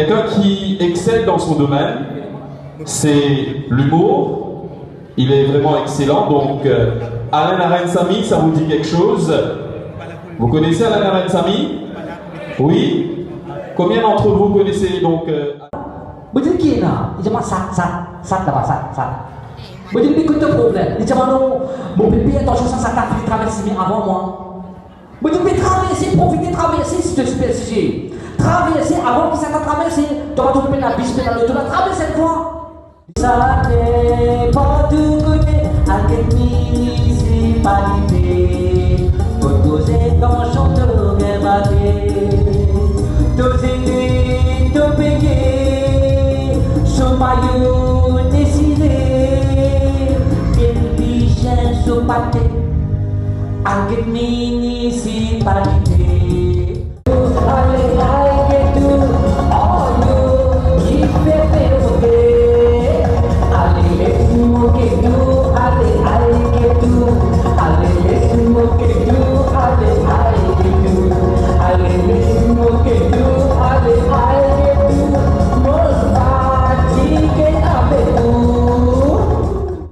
quelqu'un qui excelle dans son domaine, c'est l'humour. Il est vraiment excellent. Donc, Alain Arensami, ça vous dit quelque chose? Vous connaissez Alain Arensami? Oui? Combien d'entre vous connaissez donc Begini nak, dia cuma sat dah sat. Begini ni kita problem. Dia cuma mon bébé est en chose ça t'a fait traverser avant moi. Begini traverser, profiter traverser si tu es PSG. Traverser avant qu'il s'est traversé. Tu vas trouver la biche dans le tu vas traverser cette fois. Ça n'est pas tout côté, avec municipalité. Poser dans chanteur remarqué. Doser, te payer. Maillot décidé, quel bichon sous pâté, avec municipalité.